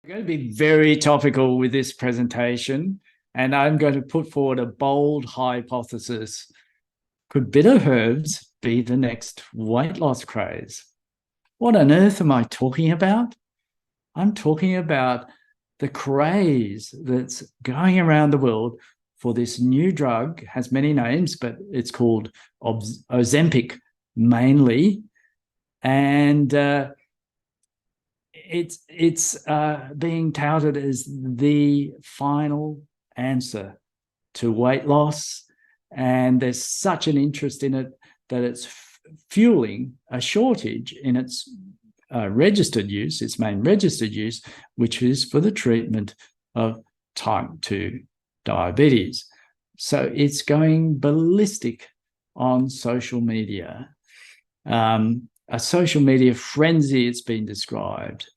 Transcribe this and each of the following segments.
I'm going to be very topical with this presentation, and I'm going to put forward a bold hypothesis. Could bitter herbs be the next weight loss craze? What on earth am I talking about? I'm talking about the craze that's going around the world for this new drug. Has many names, but it's called Ozempic mainly. And it's being touted as the final answer to weight loss, and there's such an interest in it that it's fueling a shortage in its registered use, its main registered use, which is for the treatment of type 2 diabetes. So it's going ballistic on social media. A social media frenzy, it's been described.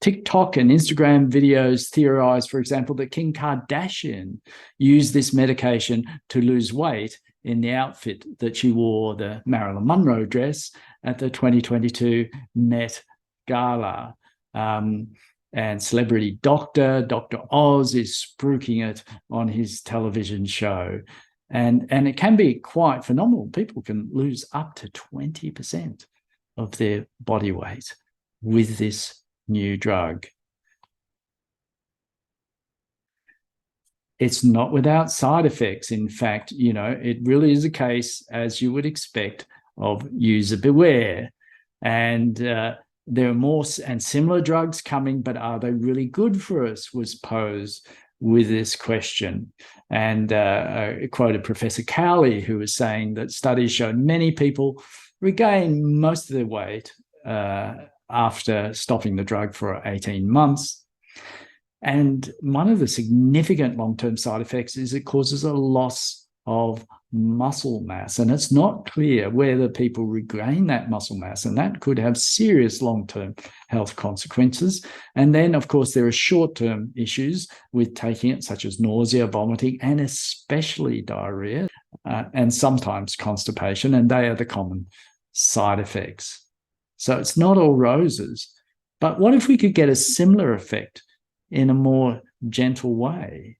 TikTok and Instagram videos theorize, for example, that Kim Kardashian used this medication to lose weight in the outfit that she wore, the Marilyn Monroe dress, at the 2022 Met Gala. And celebrity Dr. Oz is spruiking it on his television show. And it can be quite phenomenal. People can lose up to 20% of their body weight with this new drug. It's not without side effects. In fact, it really is a case, as you would expect, of user beware. And there are more and similar drugs coming, but are they really good for us, was posed with this question. And I quoted Professor Cowley, who was saying that studies show many people regain most of their weight after stopping the drug for 18 months. And one of the significant long-term side effects is it causes a loss of muscle mass. And it's not clear whether people regain that muscle mass, and that could have serious long-term health consequences. And then, of course, there are short-term issues with taking it, such as nausea, vomiting, and especially diarrhea, and sometimes constipation, and they are the common side effects. So it's not all roses. But what if we could get a similar effect in a more gentle way?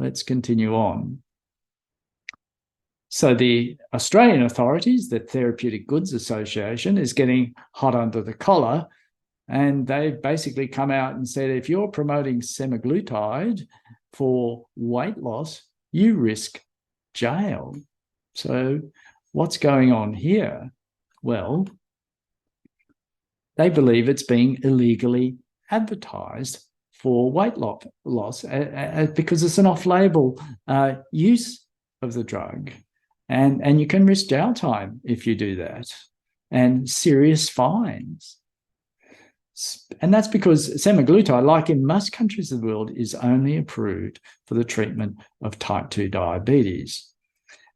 Let's continue on. So the Australian authorities, the Therapeutic Goods Association, is getting hot under the collar, and they've basically come out and said, if you're promoting semaglutide for weight loss, you risk jail. So what's going on here? Well, they believe it's being illegally advertised for weight loss because it's an off-label use of the drug. And you can risk jail time if you do that, and serious fines. And that's because semaglutide, like in most countries of the world, is only approved for the treatment of type 2 diabetes.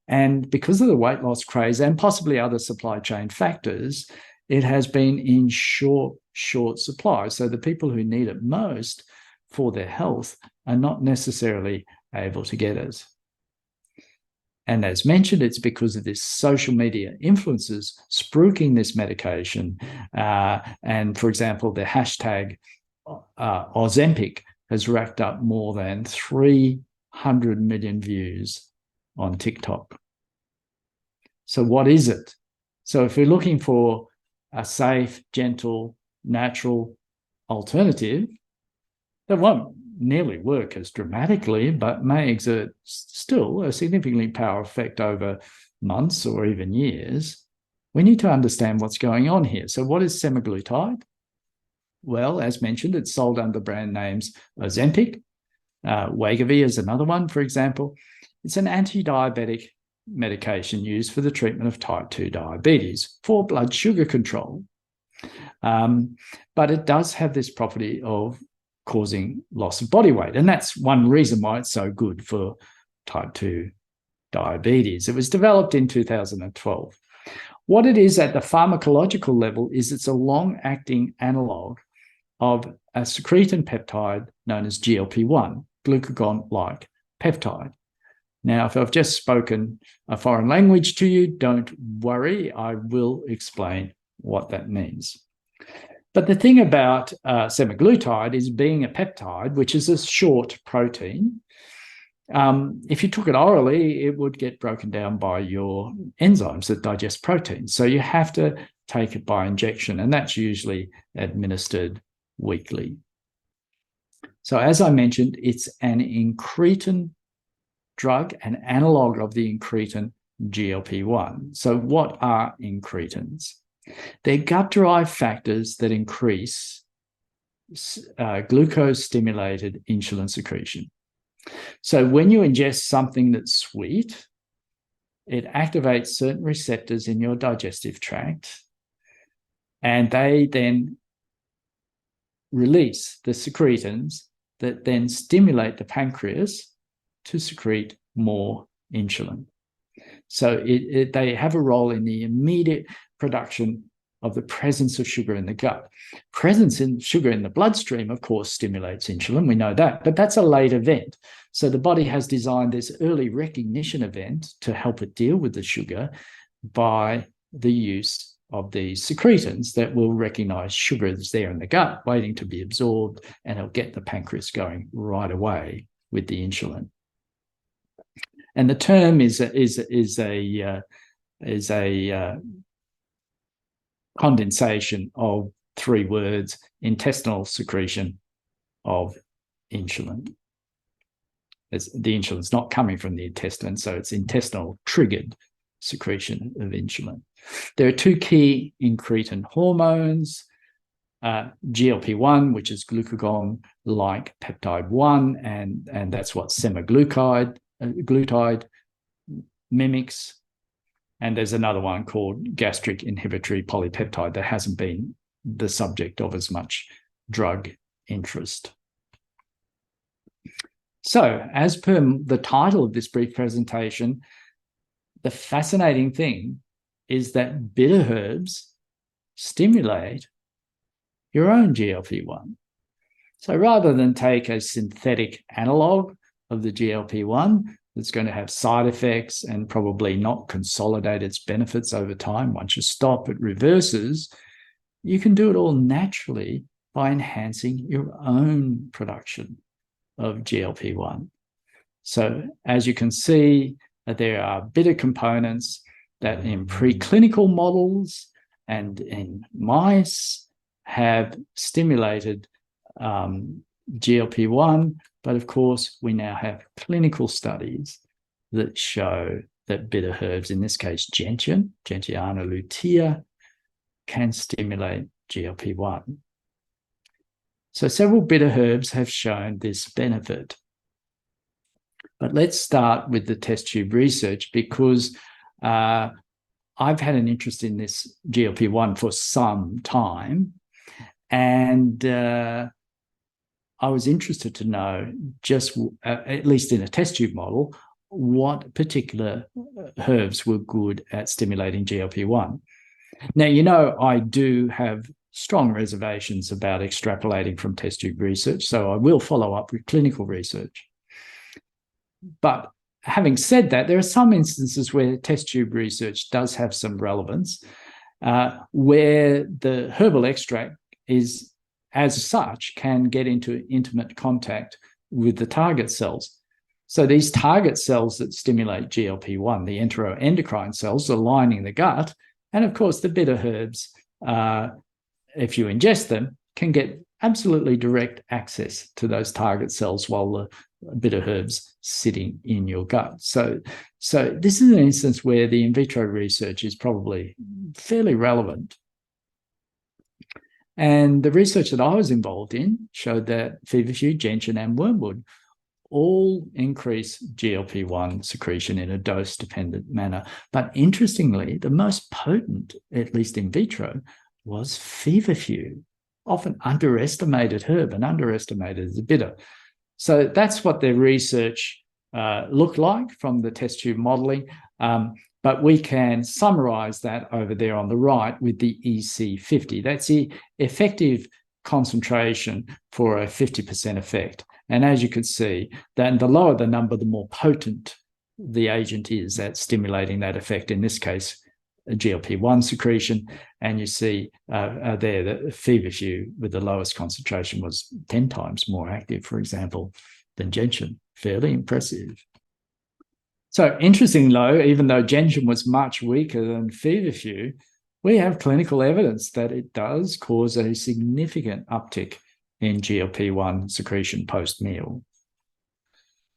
And because of the weight loss craze and possibly other supply chain factors, it has been in short supply. So the people who need it most for their health are not necessarily able to get it. And as mentioned, it's because of this social media influencers spruiking this medication. And for example, the hashtag Ozempic has racked up more than 300 million views on TikTok. So what is it? So if we're looking for a safe, gentle, natural alternative that won't nearly work as dramatically, but may exert still a significantly powerful effect over months or even years, we need to understand what's going on here. So what is semaglutide? Well, as mentioned, it's sold under brand names Ozempic. Wegovy is another one, for example. It's an anti-diabetic medication used for the treatment of type 2 diabetes for blood sugar control. But it does have this property of causing loss of body weight. And that's one reason why it's so good for type 2 diabetes. It was developed in 2012. What it is at the pharmacological level is it's a long-acting analog of a secretin peptide known as GLP-1, glucagon-like peptide. Now, if I've just spoken a foreign language to you, don't worry, I will explain what that means. But the thing about semaglutide is being a peptide, which is a short protein. If you took it orally, it would get broken down by your enzymes that digest proteins. So you have to take it by injection, and that's usually administered weekly. So as I mentioned, it's an incretin drug, an analog of the incretin GLP-1. So what are incretins? They're gut-derived factors that increase glucose-stimulated insulin secretion. So when you ingest something that's sweet, it activates certain receptors in your digestive tract, and they then release the secretins that then stimulate the pancreas to secrete more insulin. So they have a role in the immediate production of the presence of sugar in the gut. Presence in sugar in the bloodstream, of course, stimulates insulin. We know that, but that's a late event. So the body has designed this early recognition event to help it deal with the sugar by the use of these secretins that will recognize sugar is there in the gut, waiting to be absorbed, and it'll get the pancreas going right away with the insulin. And the term is a condensation of three words: intestinal secretion of insulin. The insulin's not coming from the intestine, so it's intestinal triggered secretion of insulin. There are two key incretin hormones, GLP-1, which is glucagon-like peptide 1, and that's what semaglutide mimics. And there's another one called gastric inhibitory polypeptide that hasn't been the subject of as much drug interest. So, as per the title of this brief presentation, the fascinating thing is that bitter herbs stimulate your own GLP-1. So rather than take a synthetic analog of the GLP-1 that's going to have side effects and probably not consolidate its benefits over time, once you stop, it reverses, you can do it all naturally by enhancing your own production of GLP-1. So as you can see, there are bitter components that in preclinical models and in mice have stimulated GLP-1, but of course we now have clinical studies that show that bitter herbs, in this case gentian, Gentiana lutea, can stimulate GLP-1. So several bitter herbs have shown this benefit. But let's start with the test tube research, because I've had an interest in this GLP-1 for some time, and I was interested to know, just at least in a test tube model, what particular herbs were good at stimulating GLP-1. Now, you know, I do have strong reservations about extrapolating from test tube research, so I will follow up with clinical research. But having said that, there are some instances where test tube research does have some relevance, where the herbal extract is, as such, can get into intimate contact with the target cells. So these target cells that stimulate GLP-1, the enteroendocrine cells, are lining the gut. And of course, the bitter herbs, if you ingest them, can get absolutely direct access to those target cells while the bitter herbs sitting in your gut. So this is an instance where the in vitro research is probably fairly relevant. And the research that I was involved in showed that feverfew, gentian, and wormwood all increase GLP-1 secretion in a dose-dependent manner. But interestingly, the most potent, at least in vitro, was feverfew, often underestimated herb and underestimated as a bitter. So that's what their research looked like from the test tube modeling. But we can summarize that over there on the right with the EC50. That's the effective concentration for a 50% effect. And as you can see, then the lower the number, the more potent the agent is at stimulating that effect. In this case, GLP-1 secretion, and you see there that feverfew with the lowest concentration was 10 times more active, for example, than gentian. Fairly impressive. So interesting, though, even though gentian was much weaker than feverfew, we have clinical evidence that it does cause a significant uptick in GLP-1 secretion post-meal.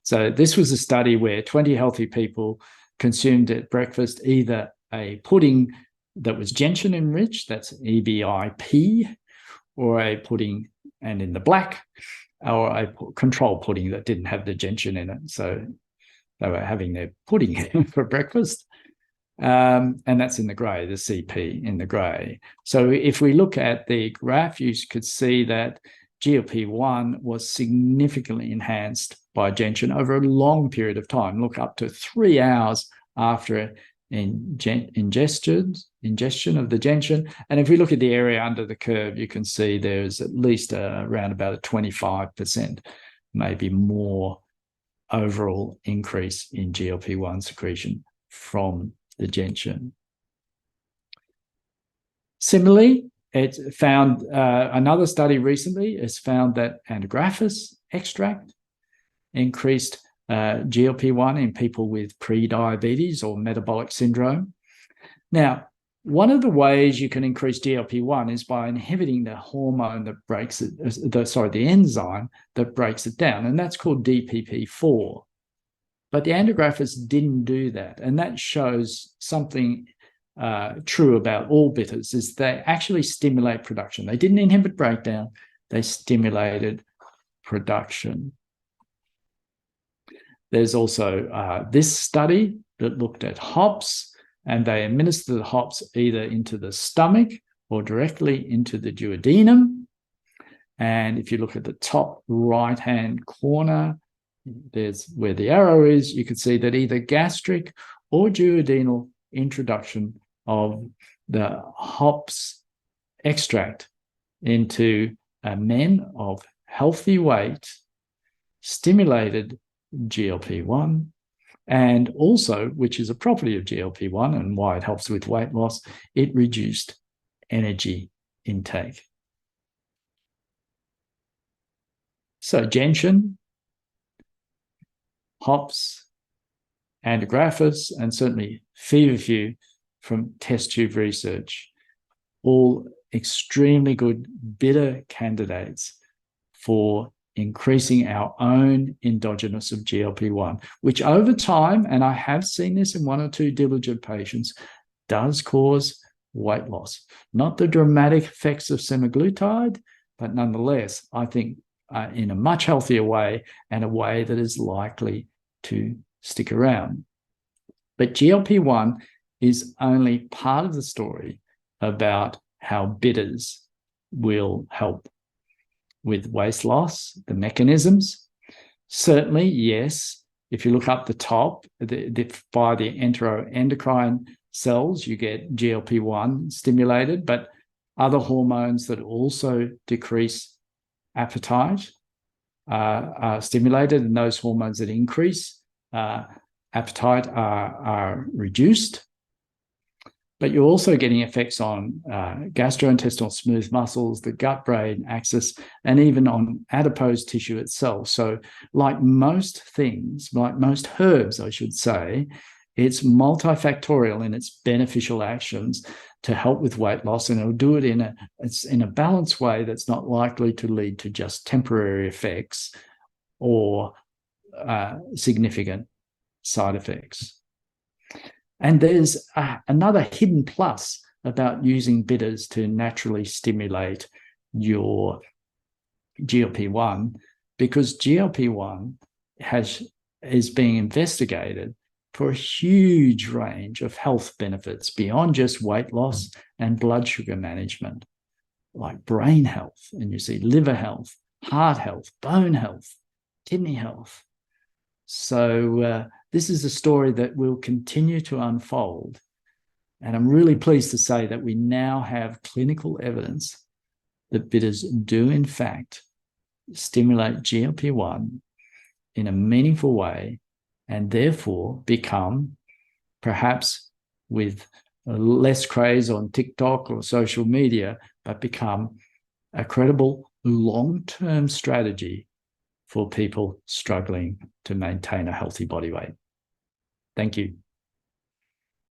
So this was a study where 20 healthy people consumed at breakfast either a pudding that was gentian enriched, that's EBIP, or a pudding, and in the black, or a control pudding that didn't have the gentian in it. So they were having their pudding for breakfast. And that's in the grey, the CP in the grey. So if we look at the graph, you could see that GLP-1 was significantly enhanced by gentian over a long period of time. Look, up to 3 hours after ingestion of the gentian. And if we look at the area under the curve, you can see there's at least around about a 25%, maybe more, overall increase in GLP-1 secretion from the gentian. Similarly, it found another study recently has found that antigraphis extract increased GLP-1 in people with pre-diabetes or metabolic syndrome. Now, one of the ways you can increase GLP-1 is by inhibiting the hormone that breaks it, the enzyme that breaks it down, and that's called DPP-4. But the antigraphis didn't do that, and that shows something true about all bitters, is they actually stimulate production. They didn't inhibit breakdown, they stimulated production. There's also this study that looked at hops, and they administered the hops either into the stomach or directly into the duodenum. And if you look at the top right-hand corner, there's where the arrow is, you can see that either gastric or duodenal introduction of the hops extract into men of healthy weight stimulated GLP-1, and also, which is a property of GLP-1 and why it helps with weight loss, it reduced energy intake. So gentian, hops, antigraphis, and certainly feverfew from test tube research, all extremely good bitter candidates for increasing our own endogenous of GLP-1, which over time, and I have seen this in 1 or 2 diligent patients, does cause weight loss. Not the dramatic effects of semaglutide, but nonetheless, I think in a much healthier way, and a way that is likely to stick around. But GLP-1 is only part of the story about how bitters will help with weight loss, the mechanisms. Certainly, yes, if you look up the top, by the enteroendocrine cells, you get GLP-1 stimulated, but other hormones that also decrease appetite are stimulated, and those hormones that increase appetite are reduced. But you're also getting effects on gastrointestinal smooth muscles, the gut-brain axis, and even on adipose tissue itself. So like most things, like most herbs, I should say, it's multifactorial in its beneficial actions to help with weight loss, and it'll do it in a balanced way that's not likely to lead to just temporary effects or significant side effects. And there's another hidden plus about using bitters to naturally stimulate your GLP-1, because GLP-1 is being investigated for a huge range of health benefits beyond just weight loss and blood sugar management, like brain health, and you see liver health, heart health, bone health, kidney health. So this is a story that will continue to unfold. And I'm really pleased to say that we now have clinical evidence that bitters do, in fact, stimulate GLP-1 in a meaningful way, and therefore become, perhaps with less craze on TikTok or social media, but become a credible long-term strategy for people struggling to maintain a healthy body weight. Thank you.